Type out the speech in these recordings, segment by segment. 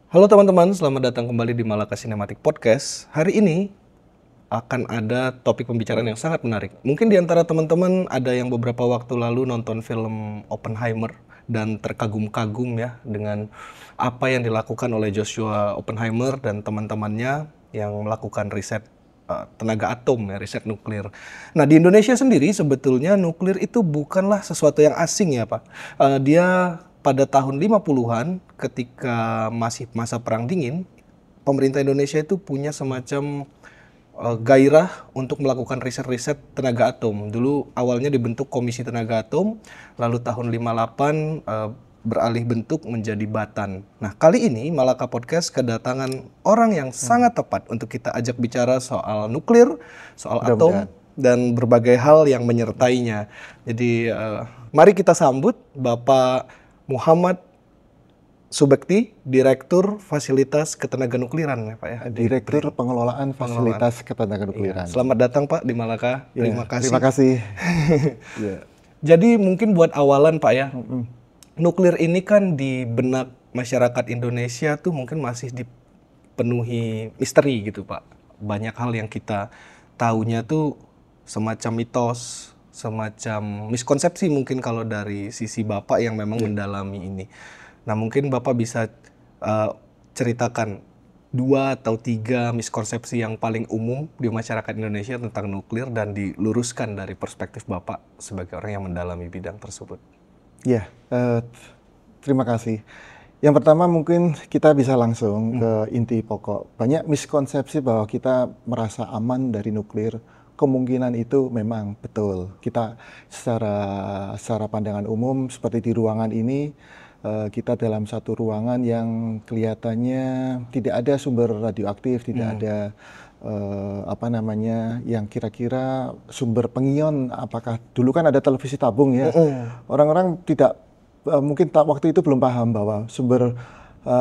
Halo teman-teman, selamat datang kembali di Malaka Cinematic Podcast. Hari ini akan ada topik pembicaraan yang sangat menarik. Mungkin di antara teman-teman ada yang beberapa waktu lalu nonton film Oppenheimer dan terkagum-kagum ya dengan apa yang dilakukan oleh Joshua Oppenheimer dan teman-temannya yang melakukan riset tenaga atom ya, riset nuklir. Nah, di Indonesia sendiri sebetulnya nuklir itu bukanlah sesuatu yang asing ya, Pak. Dia pada tahun 50-an ketika masih masa Perang Dingin, pemerintah Indonesia itu punya semacam gairah untuk melakukan riset-riset tenaga atom. Dulu awalnya dibentuk Komisi Tenaga Atom, lalu tahun 58 beralih bentuk menjadi Batan. Nah, kali ini Malaka Podcast kedatangan orang yang sangat tepat untuk kita ajak bicara soal nuklir, soal atom, dan berbagai hal yang menyertainya. Jadi, mari kita sambut Bapak Muhammad Subekti, Direktur Fasilitas Ketenaganukliran ya Pak ya? Direktur Pengelolaan Fasilitas Ketenaganukliran. Selamat datang Pak di Malaka. Terima kasih. Terima kasih. Jadi mungkin buat awalan Pak ya, nuklir ini kan di benak masyarakat Indonesia tuh mungkin masih dipenuhi misteri gitu Pak. Banyak hal yang kita taunya tuh semacam mitos, semacam miskonsepsi mungkin kalau dari sisi Bapak yang memang mendalami ini. Nah, mungkin Bapak bisa ceritakan 2 atau 3 miskonsepsi yang paling umum di masyarakat Indonesia tentang nuklir dan diluruskan dari perspektif Bapak sebagai orang yang mendalami bidang tersebut. Ya, terima kasih. Yang pertama mungkin kita bisa langsung ke inti pokok. Banyak miskonsepsi bahwa kita merasa aman dari nuklir. Kemungkinan itu memang betul. Kita secara pandangan umum seperti di ruangan ini, kita dalam satu ruangan yang kelihatannya tidak ada sumber radioaktif, tidak ada yang kira-kira sumber pengion. Apakah dulu kan ada televisi tabung ya, orang-orang tidak mungkin waktu itu belum paham bahwa sumber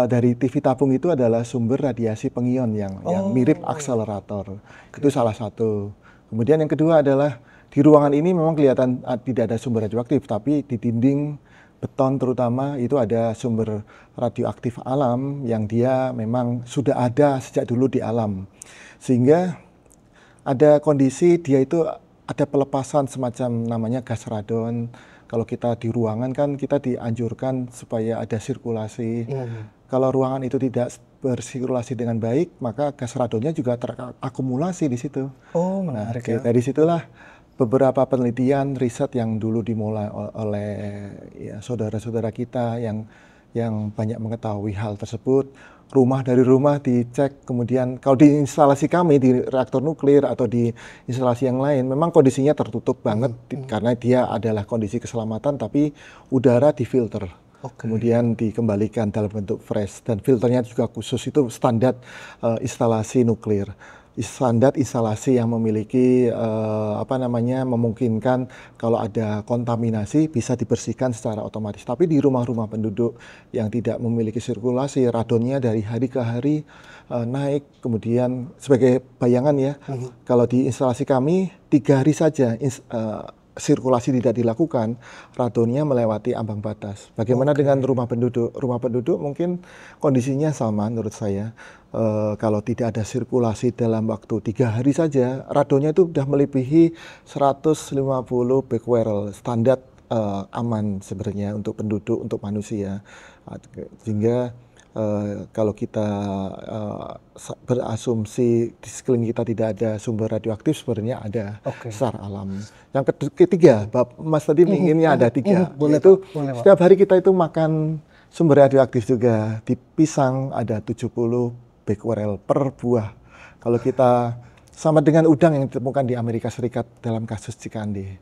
dari TV tabung itu adalah sumber radiasi pengion yang mirip akselerator. Itu salah satu. Kemudian yang kedua adalah di ruangan ini memang kelihatan tidak ada sumber radioaktif, tapi di dinding beton terutama itu ada sumber radioaktif alam yang dia memang sudah ada sejak dulu di alam. Sehingga ada kondisi dia itu ada pelepasan semacam namanya gas radon. Kalau kita di ruangan kan kita dianjurkan supaya ada sirkulasi. Kalau ruangan itu tidak bersirkulasi dengan baik, maka gas radonnya juga terakumulasi di situ. Oh, menarik ya. Dari situlah beberapa penelitian riset yang dulu dimulai oleh saudara-saudara kita yang banyak mengetahui hal tersebut, rumah dari rumah dicek, kemudian kalau di instalasi kami di reaktor nuklir atau di instalasi yang lain memang kondisinya tertutup banget karena dia adalah kondisi keselamatan, tapi udara difilter. Kemudian dikembalikan dalam bentuk fresh, dan filternya juga khusus, itu standar instalasi nuklir. Standar instalasi yang memiliki memungkinkan kalau ada kontaminasi bisa dibersihkan secara otomatis. Tapi di rumah-rumah penduduk yang tidak memiliki sirkulasi, radonnya dari hari ke hari naik. Kemudian sebagai bayangan ya, kalau di instalasi kami 3 hari saja sirkulasi tidak dilakukan, radonnya melewati ambang batas. Bagaimana dengan rumah penduduk? Rumah penduduk mungkin kondisinya sama menurut saya. Kalau tidak ada sirkulasi dalam waktu 3 hari saja, radonnya itu sudah melebihi 150 becquerel, standar aman sebenarnya untuk penduduk, untuk manusia. Sehingga kalau kita berasumsi di sekeliling kita tidak ada sumber radioaktif, sebenarnya ada secara alam. Yang ketiga, Mas tadi inginnya ada 3. Itu setiap hari kita itu makan sumber radioaktif juga. Di pisang ada 70 becquerel per buah. Kalau kita sama dengan udang yang ditemukan di Amerika Serikat dalam kasus Cikandi.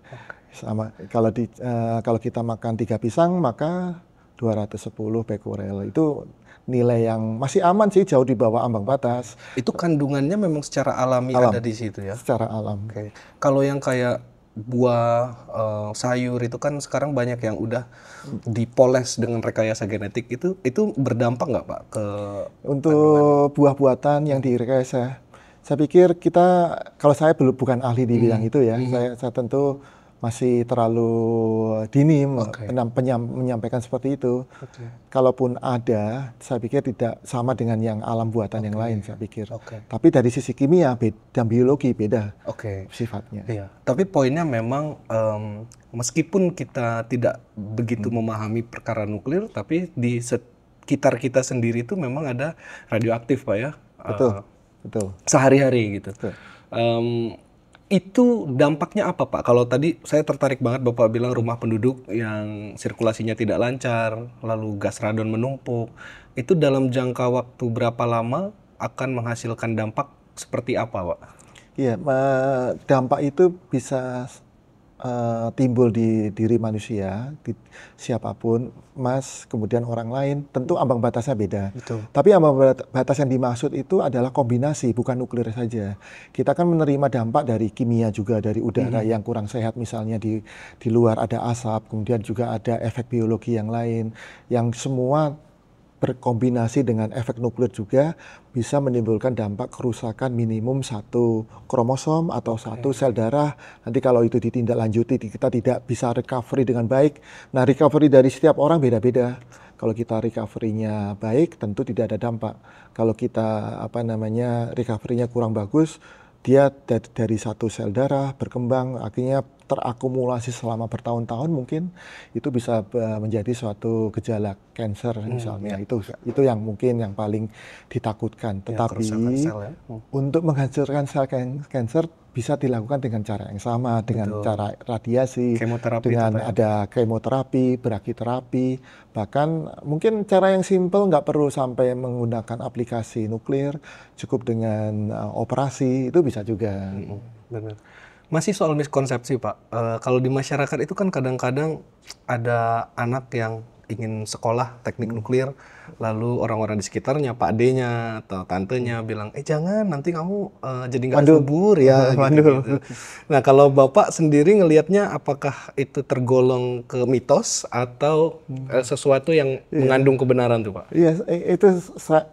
Sama kalau kita makan 3 pisang maka 210 becquerel. Itu nilai yang masih aman sih, jauh di bawah ambang batas. Itu kandungannya memang secara alami ada di situ ya? Secara alam. Kalau yang kayak buah, sayur itu kan sekarang banyak yang udah dipoles dengan rekayasa genetik, itu berdampak nggak Pak ke untuk buah buatan yang direkayasa? Saya pikir kita, kalau saya bukan ahli di bidang itu ya, saya tentu masih terlalu dini Oke. menyampaikan seperti itu. Oke. Kalaupun ada, saya pikir tidak sama dengan yang alam buatan yang lain, saya pikir. Oke. Tapi dari sisi kimia dan biologi beda Oke. sifatnya. Iya. Tapi poinnya memang meskipun kita tidak begitu memahami perkara nuklir, tapi di sekitar kita sendiri itu memang ada radioaktif, Pak ya. Betul, betul. Sehari-hari gitu. Betul. Itu dampaknya apa, Pak? Kalau tadi saya tertarik banget Bapak bilang rumah penduduk yang sirkulasinya tidak lancar, lalu gas radon menumpuk. Itu dalam jangka waktu berapa lama akan menghasilkan dampak seperti apa, Pak? Iya, dampak itu bisa timbul di diri manusia, siapapun, Mas, kemudian orang lain, tentu ambang batasnya beda. Betul. Tapi ambang batas yang dimaksud itu adalah kombinasi, bukan nuklir saja. Kita kan menerima dampak dari kimia juga, dari udara yang kurang sehat, misalnya di luar ada asap, kemudian juga ada efek biologi yang lain, yang semua berkombinasi dengan efek nuklir juga bisa menimbulkan dampak kerusakan minimum satu kromosom atau satu sel darah. Nanti kalau itu ditindaklanjuti kita tidak bisa recovery dengan baik. Nah, recovery dari setiap orang beda-beda. Kalau kita recovery-nya baik, tentu tidak ada dampak. Kalau kita recovery-nya kurang bagus, dia dari satu sel darah berkembang, akhirnya terakumulasi selama bertahun-tahun, mungkin itu bisa menjadi suatu gejala kanker misalnya. Itu yang mungkin yang paling ditakutkan. Tetapi sel ya. untuk menghancurkan sel kanker bisa dilakukan dengan cara yang sama, dengan cara radiasi, Kemoterapi dengan ada kemoterapi, brachyterapi, bahkan mungkin cara yang simpel, nggak perlu sampai menggunakan aplikasi nuklir, cukup dengan operasi, itu bisa juga. Benar. Masih soal miskonsepsi, Pak. Kalau di masyarakat itu kan kadang-kadang ada anak yang ingin sekolah teknik nuklir, lalu orang-orang di sekitarnya, Pak D-nya atau tantenya bilang, jangan, nanti kamu jadi nggak subur ya. Gitu. Nah, kalau Bapak sendiri ngelihatnya apakah itu tergolong ke mitos atau sesuatu yang mengandung kebenaran tuh, Pak? Iya, itu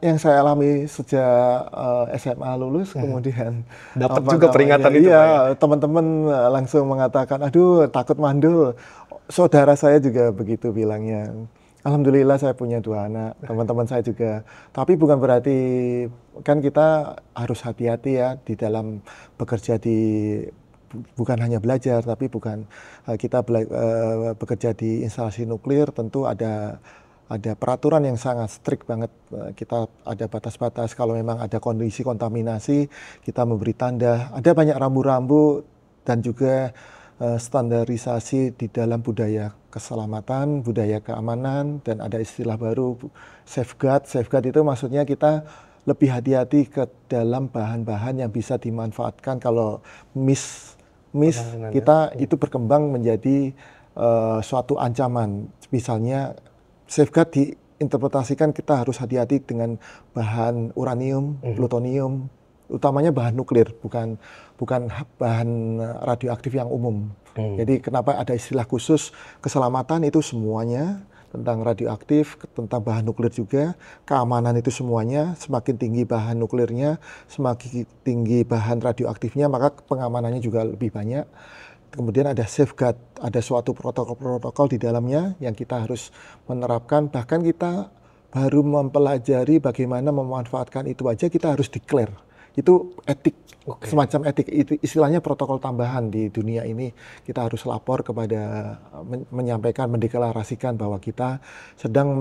yang saya alami sejak SMA lulus, kemudian dapat juga peringatan itu, Pak, ya? Iya, teman-teman langsung mengatakan, aduh takut mandul. Saudara saya juga begitu bilangnya. Alhamdulillah saya punya 2 anak, teman-teman saya juga. Tapi bukan berarti, kan kita harus hati-hati ya di dalam bekerja bukan hanya belajar, tapi kita bekerja di instalasi nuklir, tentu ada peraturan yang sangat strict banget. Kita ada batas-batas, kalau memang ada kondisi kontaminasi, kita memberi tanda. Ada banyak rambu-rambu dan juga standarisasi di dalam budaya keselamatan, budaya keamanan, dan ada istilah baru safeguard. Safeguard itu maksudnya kita lebih hati-hati ke dalam bahan-bahan yang bisa dimanfaatkan kalau kita itu berkembang menjadi suatu ancaman. Misalnya safeguard diinterpretasikan kita harus hati-hati dengan bahan uranium, plutonium, utamanya bahan nuklir, bukan bahan radioaktif yang umum. Jadi kenapa ada istilah khusus keselamatan itu semuanya tentang radioaktif, tentang bahan nuklir juga, keamanan itu semuanya, semakin tinggi bahan nuklirnya, semakin tinggi bahan radioaktifnya, maka pengamanannya juga lebih banyak. Kemudian ada safeguard, ada suatu protokol-protokol di dalamnya yang kita harus menerapkan, bahkan kita baru mempelajari bagaimana memanfaatkan itu aja kita harus declare. Itu etik, semacam etik, istilahnya protokol tambahan di dunia ini. Kita harus lapor kepada, menyampaikan, mendeklarasikan bahwa kita sedang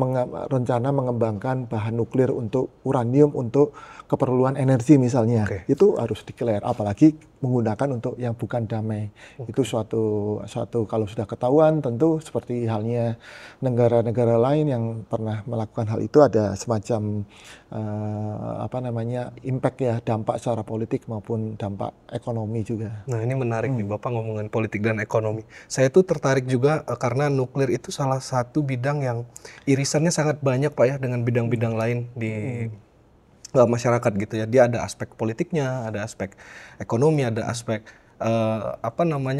rencana mengembangkan bahan nuklir untuk uranium untuk keperluan energi misalnya. Itu harus declare, apalagi menggunakan untuk yang bukan damai. Itu suatu kalau sudah ketahuan, tentu seperti halnya negara-negara lain yang pernah melakukan hal itu, ada semacam impact ya, dampak secara politik maupun dampak ekonomi juga. Nah, ini menarik nih Bapak ngomongin politik dan ekonomi. Saya tuh tertarik juga karena nuklir itu salah satu bidang yang irisannya sangat banyak, Pak ya, dengan bidang-bidang lain di masyarakat gitu ya. Dia ada aspek politiknya, ada aspek ekonomi, ada aspek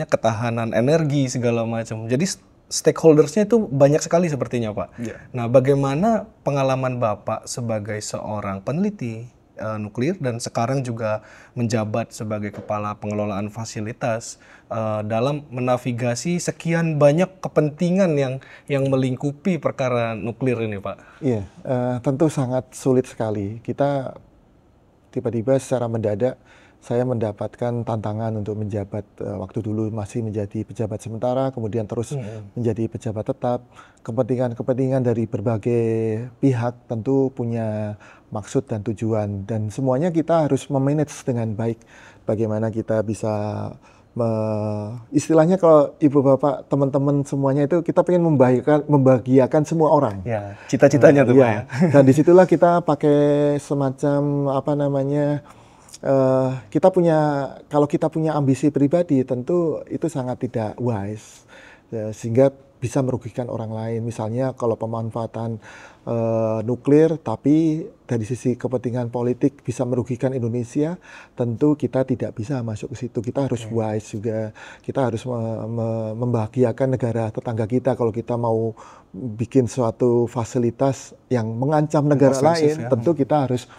ketahanan energi segala macam. Jadi stakeholdersnya itu banyak sekali sepertinya, Pak. Nah, bagaimana pengalaman Bapak sebagai seorang peneliti nuklir dan sekarang juga menjabat sebagai kepala pengelolaan fasilitas dalam menavigasi sekian banyak kepentingan yang melingkupi perkara nuklir ini, Pak. Iya, tentu sangat sulit sekali. Kita tiba-tiba secara mendadak saya mendapatkan tantangan untuk menjabat, waktu dulu masih menjadi pejabat sementara, kemudian terus menjadi pejabat tetap. Kepentingan-kepentingan dari berbagai pihak tentu punya maksud dan tujuan, dan semuanya kita harus memanage dengan baik. Bagaimana kita bisa istilahnya kalau ibu bapak teman-teman semuanya itu kita pengen membahagiakan semua orang. Ya, cita-citanya tuh, Pak, ya. Dan disitulah kita pakai semacam apa namanya, kalau kita punya ambisi pribadi tentu itu sangat tidak wise, sehingga bisa merugikan orang lain. Misalnya kalau pemanfaatan nuklir, tapi dari sisi kepentingan politik bisa merugikan Indonesia, tentu kita tidak bisa masuk ke situ. Kita harus wise juga. Kita harus membahagiakan negara tetangga kita. Kalau kita mau bikin suatu fasilitas yang mengancam negara lain, tentu kita harus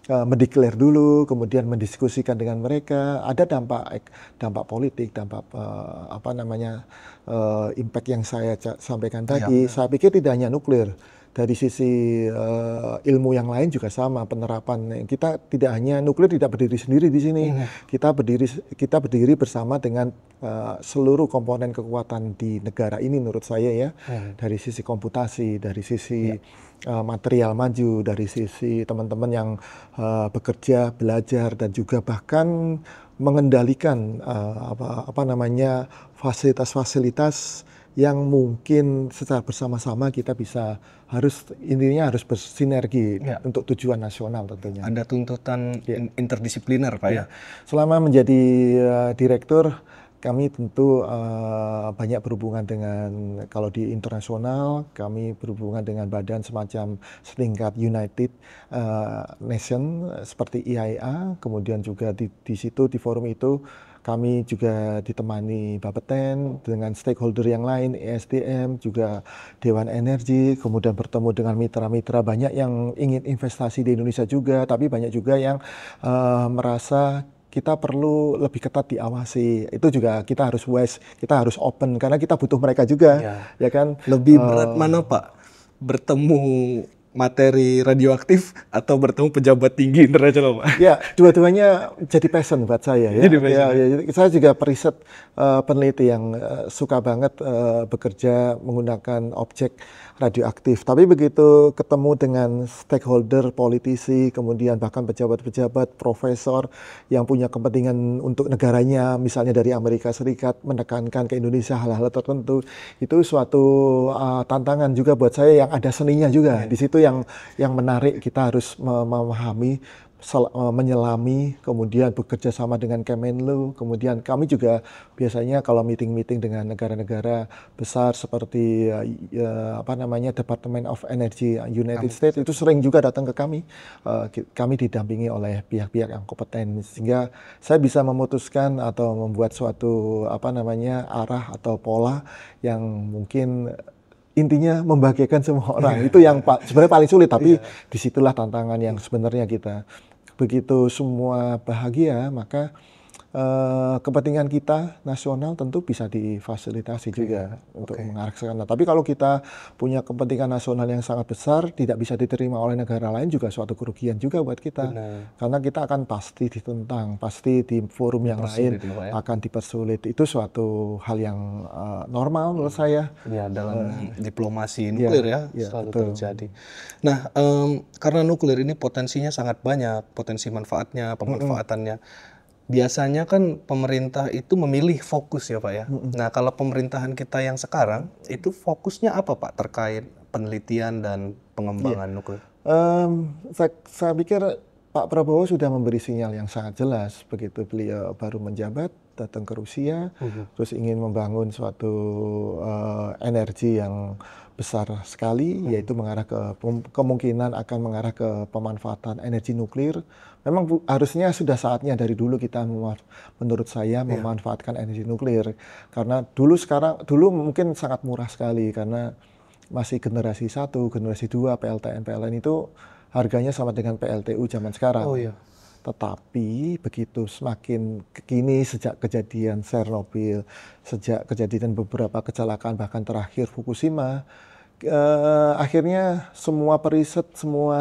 mendeklar dulu, kemudian mendiskusikan dengan mereka. Ada dampak politik, dampak impact yang saya sampaikan tadi. Saya pikir tidak hanya nuklir, dari sisi ilmu yang lain juga sama penerapan. Kita tidak hanya nuklir tidak berdiri sendiri di sini. Kita berdiri bersama dengan seluruh komponen kekuatan di negara ini menurut saya ya. Dari sisi komputasi, dari sisi material maju, dari sisi teman-teman yang bekerja, belajar, dan juga bahkan mengendalikan fasilitas-fasilitas yang mungkin secara bersama-sama kita harus bersinergi untuk tujuan nasional tentunya. Ada tuntutan interdisipliner, Pak, ya. Selama menjadi direktur, kami tentu banyak berhubungan dengan, kalau di internasional, kami berhubungan dengan badan semacam setingkat United Nation seperti IAEA, kemudian juga di situ, di forum itu, kami juga ditemani Bapeten dengan stakeholder yang lain, ESDM, juga Dewan Energi, kemudian bertemu dengan mitra-mitra banyak yang ingin investasi di Indonesia juga, tapi banyak juga yang merasa kita perlu lebih ketat diawasi. Itu juga kita harus wise, kita harus open, karena kita butuh mereka juga, ya kan? Lebih berat mana, Pak? Bertemu materi radioaktif atau bertemu pejabat tinggi internasional, Pak? Ya, dua-duanya jadi passion buat saya ya. Saya juga periset peneliti yang suka banget bekerja menggunakan objek radioaktif. Tapi begitu ketemu dengan stakeholder, politisi, kemudian bahkan pejabat-pejabat, profesor yang punya kepentingan untuk negaranya, misalnya dari Amerika Serikat, menekankan ke Indonesia hal-hal tertentu, itu suatu tantangan juga buat saya yang ada seninya juga. Di situ yang menarik, kita harus memahami, menyelami, kemudian bekerja sama dengan Kemenlu, kemudian kami juga biasanya kalau meeting-meeting dengan negara-negara besar seperti Department of Energy United States itu sering juga datang ke kami. Kami didampingi oleh pihak-pihak yang kompeten, sehingga saya bisa memutuskan atau membuat suatu arah atau pola yang mungkin intinya membahagiakan semua orang. Itu yang sebenarnya paling sulit, tapi disitulah tantangan yang sebenarnya kita. Begitu semua bahagia, maka kepentingan kita nasional tentu bisa difasilitasi juga untuk mengarah ke sana. Tapi kalau kita punya kepentingan nasional yang sangat besar, tidak bisa diterima oleh negara lain, juga suatu kerugian juga buat kita. Karena kita akan pasti ditentang, pasti di forum yang lain akan dipersulit. Itu suatu hal yang normal menurut saya. Ya, dalam diplomasi nuklir selalu terjadi. Nah, karena nuklir ini potensinya sangat banyak, potensi manfaatnya, pemanfaatannya. Biasanya kan pemerintah itu memilih fokus ya, Pak, ya. Nah, kalau pemerintahan kita yang sekarang itu fokusnya apa, Pak, terkait penelitian dan pengembangan nuklir? Saya pikir Pak Prabowo sudah memberi sinyal yang sangat jelas begitu beliau baru menjabat, datang ke Rusia, terus ingin membangun suatu energi yang besar sekali, yaitu mengarah ke kemungkinan akan mengarah ke pemanfaatan energi nuklir. Memang harusnya sudah saatnya dari dulu kita menurut saya memanfaatkan energi nuklir, karena dulu mungkin sangat murah sekali karena masih generasi 1, generasi 2 PLTN itu harganya sama dengan PLTU zaman sekarang. Oh iya. Tetapi begitu semakin kini sejak kejadian Chernobyl, sejak kejadian beberapa kecelakaan bahkan terakhir Fukushima, akhirnya semua periset, semua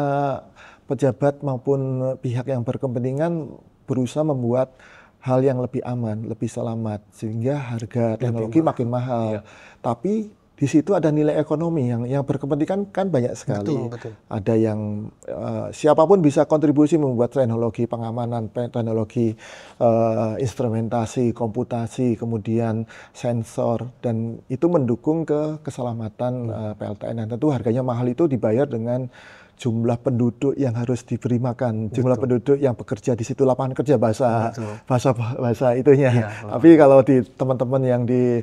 pejabat maupun pihak yang berkepentingan berusaha membuat hal yang lebih aman, lebih selamat, sehingga harga teknologi makin mahal. Iya. Tapi di situ ada nilai ekonomi yang berkepentingan kan banyak sekali. Betul. Ada yang siapapun bisa kontribusi membuat teknologi pengamanan, teknologi instrumentasi, komputasi, kemudian sensor, dan itu mendukung ke keselamatan PLTN. Dan tentu harganya mahal itu dibayar dengan jumlah penduduk yang harus diberi makan, jumlah penduduk yang bekerja di situ, lapangan kerja bahasa itunya. Iya, Tapi kalau di teman-teman yang di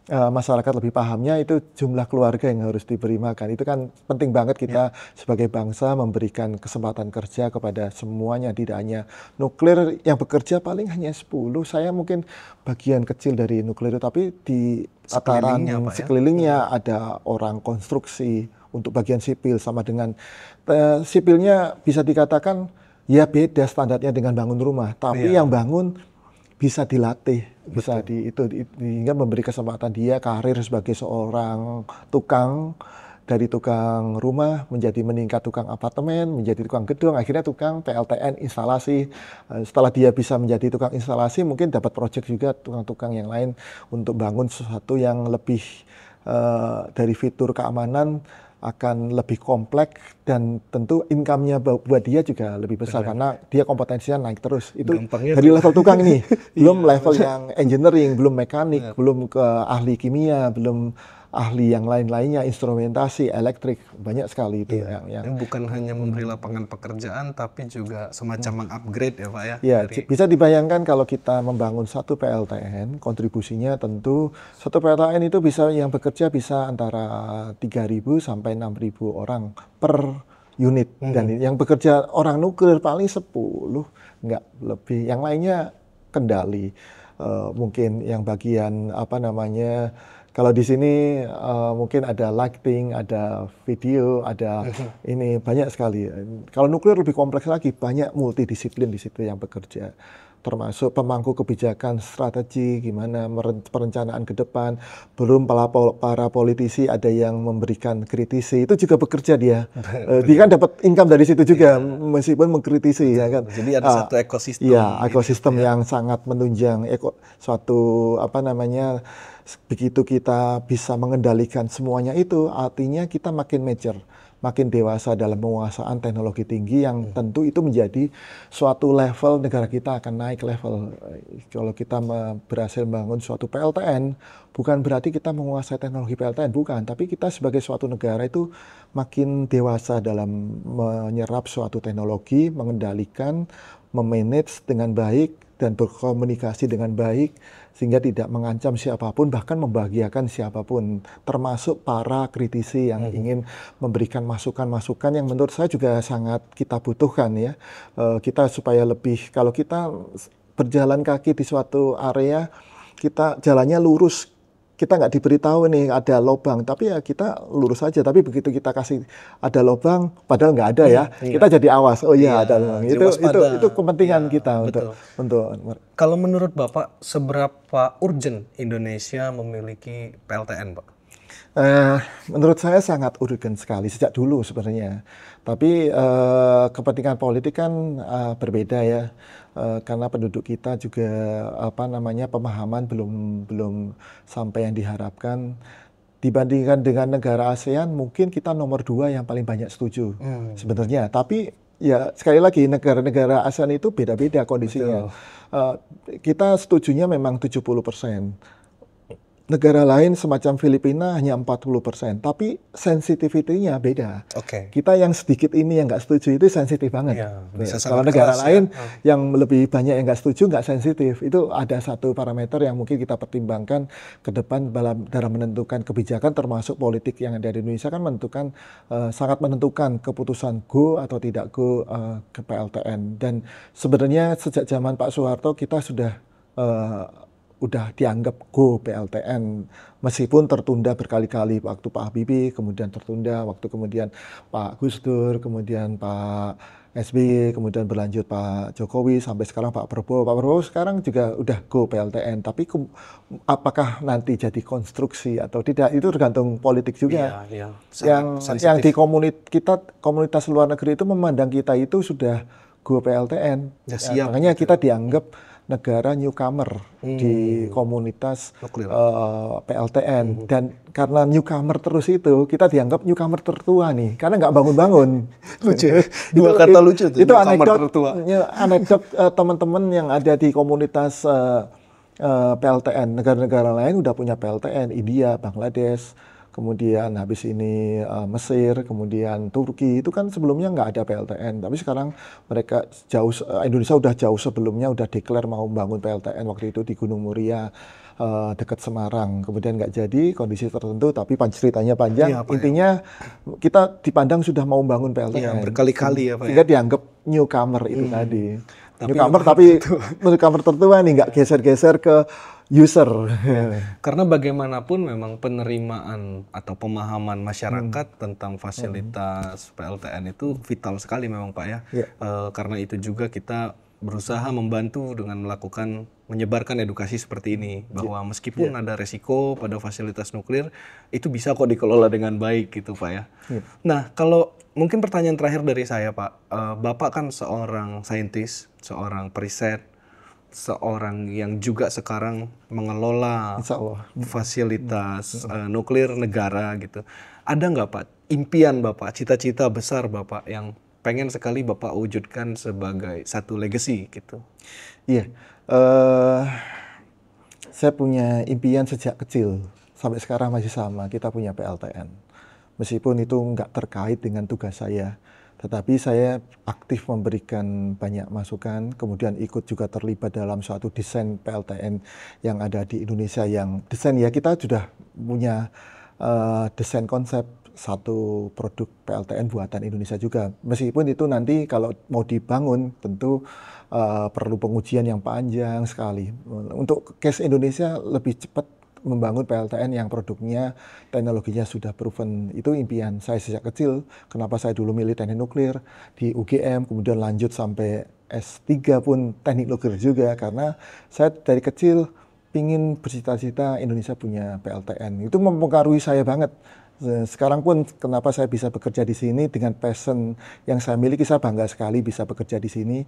masyarakat lebih pahamnya itu jumlah keluarga yang harus diberi makan. Itu kan penting banget kita sebagai bangsa memberikan kesempatan kerja kepada semuanya, tidak hanya nuklir yang bekerja paling hanya 10. Saya mungkin bagian kecil dari nuklir, tapi di tataran sekelilingnya ada orang konstruksi untuk bagian sipil, sama dengan sipilnya bisa dikatakan ya beda standarnya dengan bangun rumah, tapi yang bangun bisa dilatih, bisa hingga memberi kesempatan dia karir sebagai seorang tukang, dari tukang rumah menjadi meningkat tukang apartemen, menjadi tukang gedung, akhirnya tukang PLTN instalasi. Setelah dia bisa menjadi tukang instalasi, mungkin dapat proyek juga tukang-tukang yang lain untuk bangun sesuatu yang lebih dari fitur keamanan akan lebih kompleks, dan tentu income-nya buat dia juga lebih besar karena dia kompetensinya naik terus. Itu dari level tukang ini, belum level yang engineering, belum mekanik, belum ke ahli kimia, belum ahli yang lain-lainnya, instrumentasi, elektrik, banyak sekali itu. Yang bukan hanya memberi lapangan pekerjaan, tapi juga semacam mengupgrade ya Pak ya. Ya, bisa dibayangkan kalau kita membangun satu PLTN, kontribusinya tentu satu PLTN itu bisa yang bekerja bisa antara 3.000 sampai 6.000 orang per unit. Dan yang bekerja orang nuklir paling 10, nggak lebih. Yang lainnya kendali. Mungkin yang bagian kalau di sini mungkin ada lighting, ada video, ada ini banyak sekali. Kalau nuklir lebih kompleks lagi, banyak multidisiplin di situ yang bekerja. Termasuk pemangku kebijakan strategi, gimana perencanaan ke depan. Belum para politisi ada yang memberikan kritisi, itu juga bekerja dia. Dia kan dapat income dari situ juga, meskipun mengkritisi. Ya kan? Jadi ada satu ekosistem. Iya, ekosistem yang sangat menunjang suatu begitu kita bisa mengendalikan semuanya itu, artinya kita makin mature, makin dewasa dalam penguasaan teknologi tinggi yang tentu itu menjadi suatu level negara kita akan naik level. Kalau kita berhasil membangun suatu PLTN, bukan berarti kita menguasai teknologi PLTN, bukan. Tapi kita sebagai suatu negara itu makin dewasa dalam menyerap suatu teknologi, mengendalikan, memanage dengan baik, dan berkomunikasi dengan baik, sehingga tidak mengancam siapapun, bahkan membahagiakan siapapun, termasuk para kritisi yang ingin memberikan masukan-masukan yang menurut saya juga sangat kita butuhkan ya. Kita supaya lebih, kalau kita berjalan kaki di suatu area, kita jalannya lurus, kita nggak diberitahu nih ada lubang, tapi ya kita lurus aja. Tapi begitu kita kasih ada lubang, padahal nggak ada ya, kita jadi awas. Oh iya, ada lubang. Itu kepentingan kita untuk. Kalau menurut Bapak, seberapa urgent Indonesia memiliki PLTN, Pak? Menurut saya sangat urgen sekali sejak dulu sebenarnya. Tapi kepentingan politik kan berbeda ya. Karena penduduk kita juga pemahaman belum sampai yang diharapkan. Dibandingkan dengan negara ASEAN, mungkin kita nomor 2 yang paling banyak setuju sebenarnya. Tapi ya sekali lagi, negara-negara ASEAN itu beda-beda kondisinya. Kita setujunya memang 70%. Negara lain semacam Filipina hanya 40%, tapi sensitivity-nya beda. Kita yang sedikit ini yang nggak setuju itu sensitif banget. Kalau negara lain yang lebih banyak yang nggak setuju, nggak sensitif. Itu ada satu parameter yang mungkin kita pertimbangkan ke depan dalam menentukan kebijakan, termasuk politik yang ada di Indonesia kan sangat menentukan keputusan go atau tidak go ke PLTN. Dan sebenarnya sejak zaman Pak Soeharto kita sudah udah dianggap go PLTN meskipun tertunda berkali-kali waktu Pak Habibie, kemudian tertunda waktu kemudian Pak Gus Dur, kemudian Pak SBY, kemudian berlanjut Pak Jokowi sampai sekarang Pak Prabowo. Pak Prabowo sekarang juga udah go PLTN, tapi apakah nanti jadi konstruksi atau tidak itu tergantung politik juga. Iya, Yang di komunitas luar negeri itu memandang kita itu sudah go PLTN. Ya, siap, makanya kita dianggap negara newcomer di komunitas PLTN. Dan karena newcomer terus itu, kita dianggap newcomer tertua nih, karena nggak bangun-bangun. Lucu. Dua kata lucu tuh. Itu anekdot teman-teman yang ada di komunitas PLTN. Negara-negara lain udah punya PLTN, India, Bangladesh, kemudian habis ini Mesir, kemudian Turki, itu kan sebelumnya nggak ada PLTN. Tapi sekarang mereka Indonesia udah jauh sebelumnya udah declare mau membangun PLTN waktu itu di Gunung Muria dekat Semarang. Kemudian nggak jadi kondisi tertentu, tapi ceritanya panjang. Iya, Intinya kita dipandang sudah mau membangun PLTN. Iya, berkali-kali ya Pak. Sehingga dianggap newcomer itu tadi. Newcomer tertua nih, nggak geser-geser ke user. Karena bagaimanapun memang penerimaan atau pemahaman masyarakat tentang fasilitas PLTN itu vital sekali memang Pak ya. Karena itu juga kita berusaha membantu dengan menyebarkan edukasi seperti ini, bahwa meskipun ada resiko pada fasilitas nuklir, itu bisa kok dikelola dengan baik gitu Pak ya. Nah, kalau mungkin pertanyaan terakhir dari saya Pak, Bapak kan seorang saintis, seorang periset, seorang yang juga sekarang mengelola fasilitas nuklir negara gitu. Ada nggak Pak impian Bapak, cita-cita besar Bapak yang pengen sekali Bapak wujudkan sebagai satu legacy gitu? Iya, saya punya impian sejak kecil sampai sekarang masih sama. Kita punya PLTN, meskipun itu nggak terkait dengan tugas saya. Tetapi saya aktif memberikan banyak masukan, kemudian ikut juga terlibat dalam suatu desain PLTN yang ada di Indonesia. Yang desain ya kita sudah punya desain konsep satu produk PLTN buatan Indonesia juga. Meskipun itu nanti kalau mau dibangun tentu perlu pengujian yang panjang sekali. Untuk case Indonesia lebih cepat membangun PLTN yang produknya, teknologinya sudah proven. Itu impian saya sejak kecil. Kenapa saya dulu milih teknik nuklir di UGM, kemudian lanjut sampai S3 pun teknik nuklir juga. Karena saya dari kecil pingin bercita-cita Indonesia punya PLTN. Itu mempengaruhi saya banget. Sekarang pun kenapa saya bisa bekerja di sini dengan passion yang saya miliki, saya bangga sekali bisa bekerja di sini.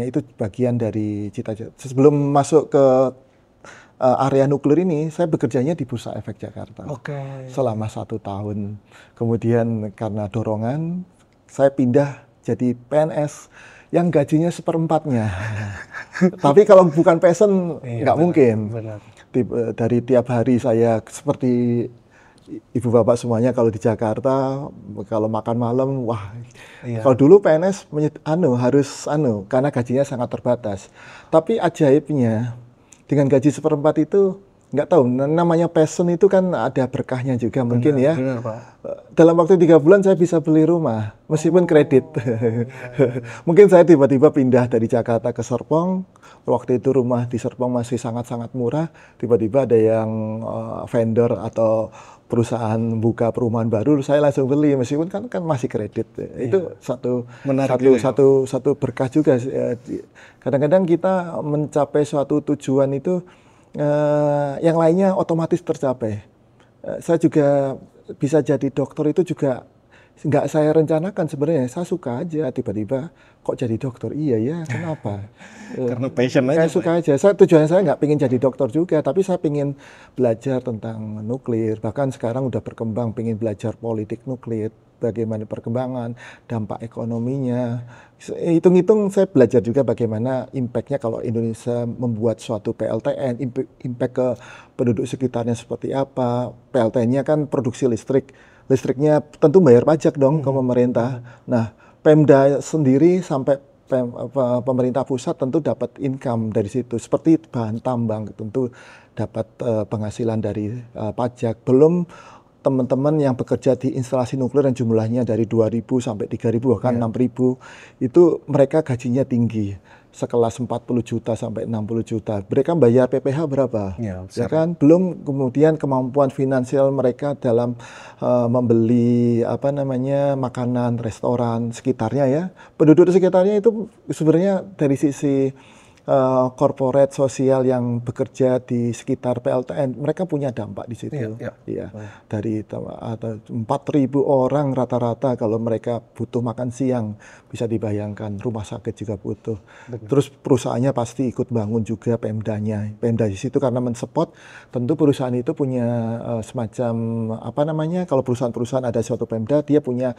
Itu bagian dari cita-cita. Sebelum masuk ke area nuklir ini, saya bekerjanya di Bursa Efek Jakarta selama 1 tahun. Kemudian karena dorongan, saya pindah jadi PNS yang gajinya 1/4-nya. Tapi kalau bukan passion, nggak mungkin. Benar. Dari tiap hari saya seperti ibu bapak semuanya kalau di Jakarta, kalau makan malam, wah. Kalau dulu PNS harus karena gajinya sangat terbatas. Tapi ajaibnya, dengan gaji 1/4 itu, nggak tahu, namanya passion itu kan ada berkahnya juga mungkin ya. Benar, Pak. Dalam waktu 3 bulan saya bisa beli rumah, meskipun kredit. Mungkin saya tiba-tiba pindah dari Jakarta ke Serpong, waktu itu rumah di Serpong masih sangat-sangat murah, tiba-tiba ada yang vendor atau perusahaan buka perumahan baru, saya langsung beli meskipun kan masih kredit. Itu satu berkah juga. Kadang-kadang kita mencapai suatu tujuan itu yang lainnya otomatis tercapai. Saya juga bisa jadi dokter itu juga nggak saya rencanakan sebenarnya. Saya suka aja tiba-tiba kok jadi dokter. Iya ya, kenapa? Karena passion aja. Saya suka aja. Tujuan saya nggak pengen jadi dokter juga, tapi saya pengen belajar tentang nuklir. Bahkan sekarang udah berkembang, pengen belajar politik nuklir, bagaimana perkembangan, dampak ekonominya. Hitung-hitung saya belajar juga bagaimana impactnya kalau Indonesia membuat suatu PLTN, impact ke penduduk sekitarnya seperti apa. PLTN-nya kan produksi listrik. Listriknya tentu bayar pajak dong ke pemerintah. Nah, Pemda sendiri sampai pemerintah pusat tentu dapat income dari situ. Seperti bahan tambang tentu dapat penghasilan dari pajak. Belum teman-teman yang bekerja di instalasi nuklir yang jumlahnya dari 2.000 sampai 3.000 bahkan 6.000, itu mereka gajinya tinggi. sekelas 40 juta sampai 60 juta. Mereka bayar PPh berapa? Ya, Ya kan? Belum kemudian kemampuan finansial mereka dalam membeli apa namanya makanan, restoran sekitarnya ya. Penduduk sekitarnya itu sebenarnya dari sisi corporate sosial yang bekerja di sekitar PLTN, mereka punya dampak di situ. Iya. Dari ada 4.000 orang rata-rata kalau mereka butuh makan siang, bisa dibayangkan rumah sakit juga butuh. Terus perusahaannya pasti ikut bangun juga Pemdanya. Pemda di situ karena mensupport, tentu perusahaan itu punya semacam apa namanya, kalau perusahaan-perusahaan ada suatu Pemda, dia punya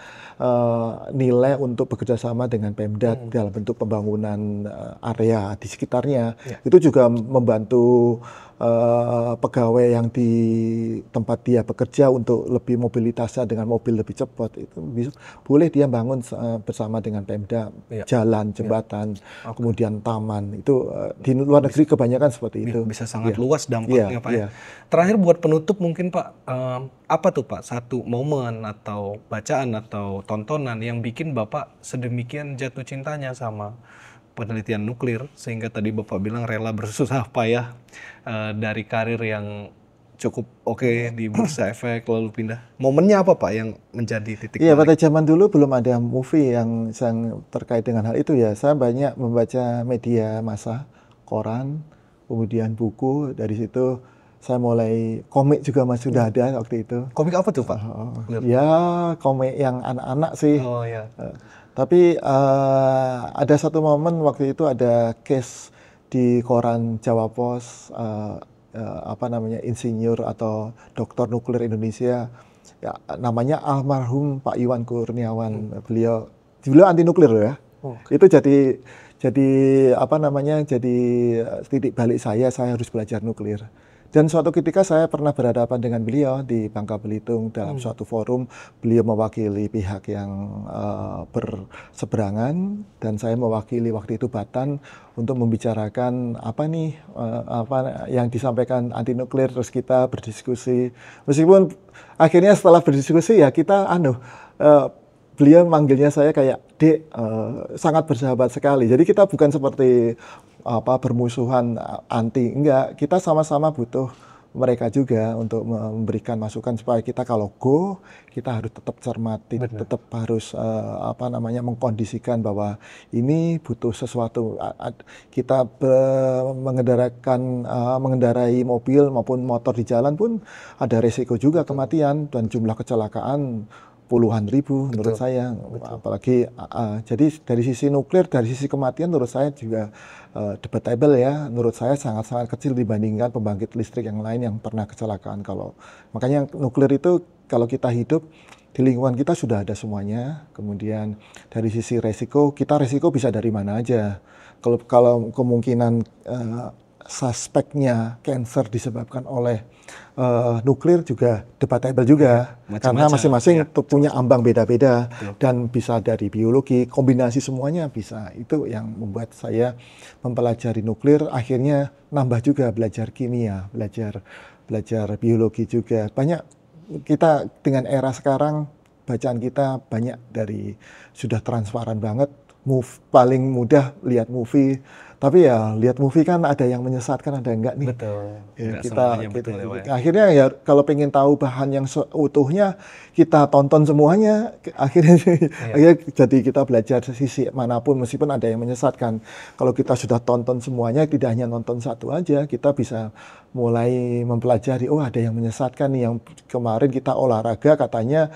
nilai untuk bekerja sama dengan Pemda dalam bentuk pembangunan area di sekitarnya. Itu juga membantu pegawai yang di tempat dia bekerja untuk lebih mobilitasnya dengan mobil lebih cepat. Itu boleh dia bangun bersama dengan Pemda, jalan, jembatan, kemudian taman. Itu di luar negeri kebanyakan seperti itu. Bisa sangat luas dampaknya Pak ya. Terakhir buat penutup mungkin Pak, apa tuh Pak satu momen atau bacaan atau tontonan yang bikin Bapak sedemikian jatuh cintanya sama penelitian nuklir sehingga tadi Bapak bilang rela bersusah payah dari karir yang cukup oke di Bursa Efek lalu pindah. Momennya apa Pak yang menjadi titik balik? Iya, pada zaman dulu belum ada movie yang terkait dengan hal itu ya. Saya banyak membaca media massa, koran, kemudian buku. Dari situ saya mulai komik juga masih sudah ada waktu itu. Komik apa tuh Pak? Ya komik yang anak-anak sih. Oh ya. Tapi ada satu momen waktu itu ada case di koran Jawa Pos, apa namanya insinyur atau dokter nuklir Indonesia, ya, namanya almarhum Pak Iwan Kurniawan. Beliau anti nuklir loh ya. Itu jadi apa namanya jadi titik balik saya harus belajar nuklir. Dan suatu ketika saya pernah berhadapan dengan beliau di Bangka Belitung dalam suatu forum. Beliau mewakili pihak yang berseberangan dan saya mewakili waktu itu Batan untuk membicarakan apa nih apa yang disampaikan anti nuklir. Terus kita berdiskusi. Meskipun akhirnya setelah berdiskusi ya kita beliau manggilnya saya kayak Dek, sangat bersahabat sekali. Jadi kita bukan seperti bermusuhan anti, enggak. Kita sama-sama butuh mereka juga untuk memberikan masukan supaya kita kalau go, kita harus tetap cermati, tetap harus mengkondisikan bahwa ini butuh sesuatu. Kita mengendarai mobil maupun motor di jalan pun ada resiko juga kematian dan jumlah kecelakaan puluhan ribu menurut saya. Apalagi jadi dari sisi nuklir, dari sisi kematian menurut saya juga debatable ya. Menurut saya sangat-sangat kecil dibandingkan pembangkit listrik yang lain yang pernah kecelakaan. Makanya nuklir itu kalau kita hidup di lingkungan kita sudah ada semuanya. Kemudian dari sisi resiko bisa dari mana aja. Kalau kemungkinan suspeknya cancer disebabkan oleh nuklir juga debatable juga, karena masing-masing punya ambang beda-beda dan bisa dari biologi, kombinasi semuanya bisa. Itu yang membuat saya mempelajari nuklir, akhirnya nambah juga belajar kimia, belajar biologi juga. Banyak kita dengan era sekarang bacaan kita banyak dari sudah transparan banget. Paling mudah lihat movie. Tapi ya lihat movie kan ada yang menyesatkan, ada yang enggak nih. Betul. Ya, akhirnya ya kalau pengen tahu bahan yang seutuhnya kita tonton semuanya. Akhirnya jadi kita belajar sisi manapun meskipun ada yang menyesatkan. Kalau kita sudah tonton semuanya, tidak hanya nonton satu aja, kita bisa mulai mempelajari. Oh ada yang menyesatkan nih. Yang kemarin kita olahraga katanya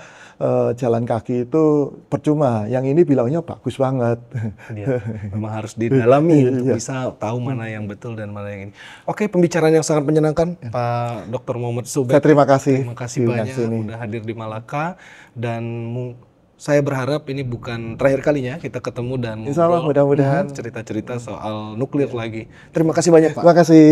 jalan kaki itu percuma. Yang ini bilangnya bagus banget. Memang harus didalami untuk bisa tahu mana yang betul dan mana yang ini. Oke, pembicaraan yang sangat menyenangkan Pak Dr. Muhammad Subek. Terima kasih. Terima kasih banyak sudah hadir di Malaka dan saya berharap ini bukan terakhir kalinya kita ketemu dan Insya Allah mudah-mudahan cerita-cerita soal nuklir lagi. Terima kasih banyak Pak. Terima kasih.